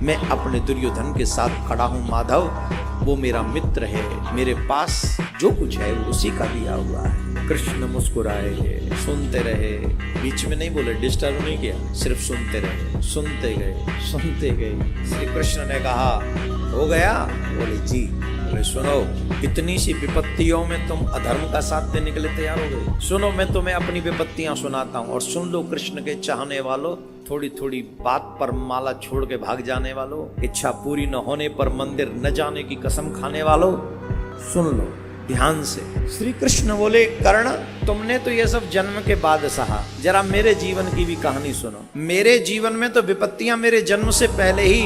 मैं अपने दुर्योधन के साथ खड़ा हूँ माधव, वो मेरा मित्र है, मेरे पास जो कुछ है वो उसी का दिया हुआ है। कृष्ण मुस्कुराए, सुनते रहे, बीच में नहीं बोले, डिस्टर्ब नहीं किया, सिर्फ सुनते रहे, सुनते गए। श्री कृष्ण ने कहा हो गया? बोले जी। बोले सुनो, इतनी सी विपत्तियों में तुम अधर्म का साथ देने के लिए तैयार हो गए? सुनो, मैं तुम्हें अपनी विपत्तियां सुनाता हूँ और सुन लो। कृष्ण के चाहने वालों, थोड़ी थोड़ी बात पर माला छोड़ के भाग जाने वालों, इच्छा पूरी न होने पर मंदिर न जाने की कसम खाने वालों, सुन लो ध्यान से। श्री कृष्ण बोले कर्ण, तुमने तो ये सब जन्म के बाद सहा, जरा मेरे जीवन की भी कहानी सुनो। मेरे जीवन में तो विपत्तियां मेरे जन्म से पहले ही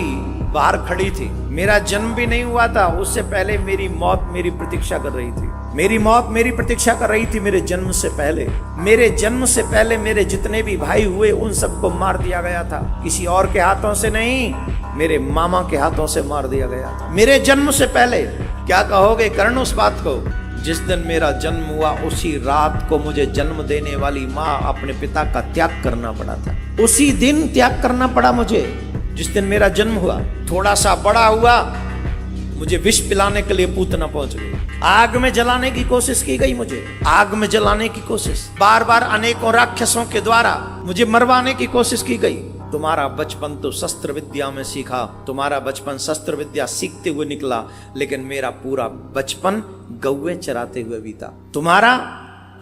बाहर खड़ी थी। मेरा जन्म भी नहीं हुआ था, उससे पहले मेरी मौत मेरी प्रतीक्षा कर रही थी। मेरी मौत मेरी प्रतीक्षा कर रही थी मेरे जन्म से पहले। मेरे जन्म से पहले मेरे जितने भी भाई हुए उन सबको मार दिया गया था, किसी और के हाथों से नहीं, मेरे मामा के हाथों से मार दिया गया था मेरे जन्म से पहले। क्या कहोगे कर्ण उस बात को? जिस दिन मेरा जन्म हुआ उसी रात को मुझे जन्म देने वाली माँ अपने पिता का त्याग करना पड़ा था। उसी दिन त्याग करना पड़ा मुझे, जिस दिन मेरा जन्म हुआ। थोड़ा सा बड़ा हुआ, मुझे विष पिलाने के लिए पूतना पहुंच गई। आग में जलाने की कोशिश की गई, मुझे आग में जलाने की कोशिश, बार बार अनेकों राक्षसों के द्वारा मुझे मरवाने की कोशिश की गई। तुम्हारा बचपन तो शस्त्र विद्या में सीखा, तुम्हारा बचपन शस्त्र विद्या सीखते हुए निकला, लेकिन मेरा पूरा बचपन गौवे चराते हुए बीता।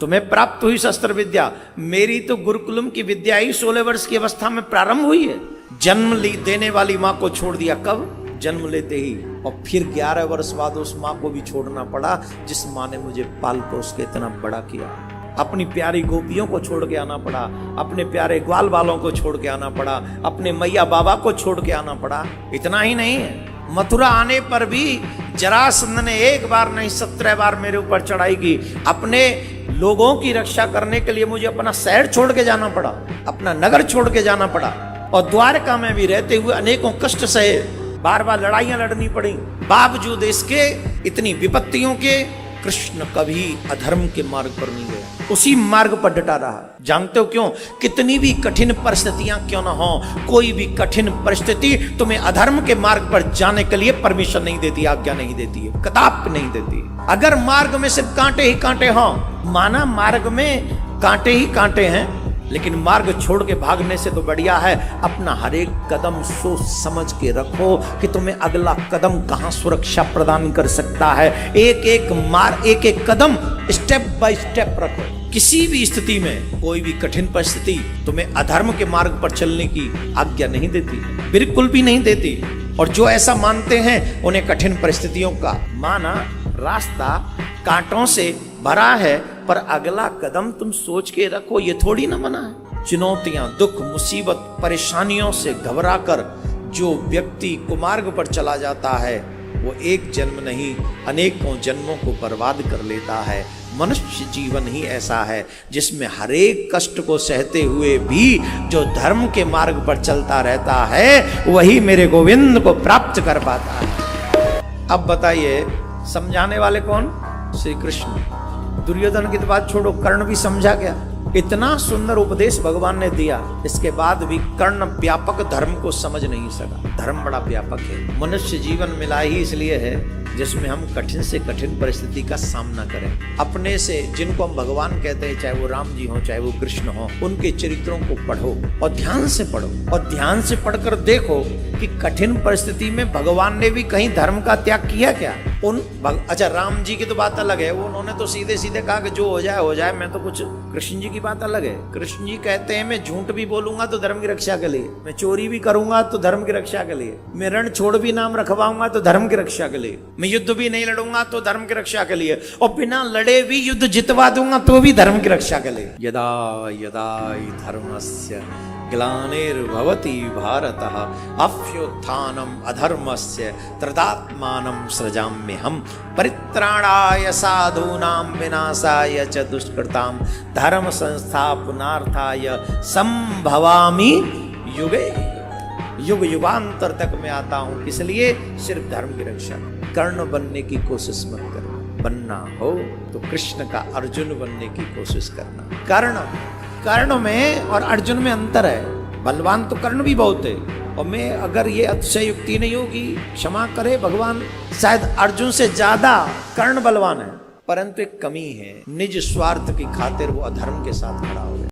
तुम्हें प्राप्त हुई शस्त्र विद्या, मेरी तो गुरुकुलम की विद्या ही 16 वर्ष की अवस्था में प्रारंभ हुई है। जन्म देने वाली माँ को छोड़ दिया कब? जन्म लेते ही। और फिर 11 वर्ष बाद उस माँ को भी छोड़ना पड़ा जिस माँ ने मुझे पाल पोस के इतना बड़ा किया। अपनी प्यारी गोपियों को छोड़ के आना पड़ा, अपने प्यारे ग्वाल बालों को छोड़ के आना पड़ा, अपने मैया बाबा को छोड़ के आना पड़ा। इतना ही नहीं है, मथुरा आने पर भी जरासंध ने एक बार नहीं 17 बार मेरे ऊपर चढ़ाई की। अपने लोगों की रक्षा करने के लिए मुझे अपना शहर छोड़ के जाना पड़ा, अपना नगर छोड़ के जाना पड़ा। और द्वारका में भी रहते हुए अनेकों कष्ट सहे, बार बार लड़ाइयां लड़नी पड़ी। बावजूद इसके इतनी विपत्तियों के कृष्ण कभी अधर्म के मार्ग पर नहीं गया, उसी मार्ग पर डटा रहा। जानते हो क्यों? कितनी भी कठिन परिस्थितियां क्यों ना हो, कोई भी कठिन परिस्थिति तुम्हें अधर्म के मार्ग पर जाने के लिए परमिशन नहीं देती, आज्ञा नहीं देती है, कदापि नहीं देती। अगर मार्ग में सिर्फ कांटे ही कांटे हों, माना मार्ग में कांटे ही कांटे हैं, लेकिन मार्ग छोड़ के भागने से तो बढ़िया है अपना हर एक कदम सोच समझ के रखो कि तुम्हें अगला कदम कहां सुरक्षा प्रदान कर सकता है। एक एक कदम स्टेप बाय स्टेप रखो। किसी भी स्थिति में, कोई भी कठिन परिस्थिति तुम्हें अधर्म के मार्ग पर चलने की आज्ञा नहीं देती, बिल्कुल भी नहीं देती। और जो ऐसा मानते हैं उन्हें कठिन परिस्थितियों का माना रास्ता कांटों से भरा है, पर अगला कदम तुम सोच के रखो, ये थोड़ी ना मना है। चुनौतियां, दुख, मुसीबत, परेशानियों से घबराकर जो व्यक्ति कुमार्ग पर चला जाता है वो एक जन्म नहीं अनेकों जन्मों को बर्बाद कर लेता है। मनुष्य जीवन ही ऐसा है जिसमें हर एक कष्ट को सहते हुए भी जो धर्म के मार्ग पर चलता रहता है वही मेरे गोविंद को प्राप्त कर पाता है। अब बताइए समझाने वाले कौन? श्री कृष्ण। दुर्योधन की तो बात छोड़ो, कर्ण भी समझा गया। इतना सुंदर उपदेश भगवान ने दिया, इसके बाद भी कर्ण व्यापक धर्म को समझ नहीं सका। धर्म बड़ा व्यापक है। मनुष्य जीवन मिला ही इसलिए है जिसमें हम कठिन से कठिन परिस्थिति का सामना करें। अपने से जिनको हम भगवान कहते हैं, चाहे वो राम जी हो चाहे वो कृष्ण हो, उनके चरित्रों को पढ़ो और ध्यान से पढ़ो और ध्यान से पढ़कर देखो कि कठिन परिस्थिति में भगवान ने भी कहीं धर्म का त्याग किया क्या? अच्छा राम जी की तो बात अलग है, वो उन्होंने तो सीधे सीधे कहा कि जो हो जाए मैं तो कुछ। कृष्ण जी की बात अलग है। कृष्ण जी कहते हैं मैं झूठ भी बोलूंगा तो धर्म की रक्षा के लिए, मैं चोरी भी करूंगा तो धर्म की रक्षा के लिए, मैं रण छोड़ भी नाम रखवाऊंगा तो धर्म की रक्षा के लिए, मैं युद्ध भी नहीं लड़ूंगा तो धर्म की रक्षा के लिए, और बिना लड़े भी युद्ध जितवा दूंगा तो भी धर्म की रक्षा के लिए। यदा यदा धर्मस्य ग्लानिर्भवति भारतः अभ्युत्थानम् अधर्मस्य तदात्मानं सृजाम्यहम् परित्राणाय साधूनां विनाशाय च दुष्कृतां धर्म संस्थापनार्थाय संभवामि युगे। युग युगांतर तक मैं आता हूं, इसलिए सिर्फ धर्म की रक्षा। कर्ण बनने की कोशिश मत करो, बनना हो तो कृष्ण का अर्जुन बनने की कोशिश करना। कर्ण में और अर्जुन में अंतर है। बलवान तो कर्ण भी बहुत है, और मैं अगर ये अतिशयोक्ति नहीं होगी, क्षमा करे भगवान, शायद अर्जुन से ज्यादा कर्ण बलवान है, परंतु एक कमी है, निज स्वार्थ की खातिर वो अधर्म के साथ खड़ा हो गया।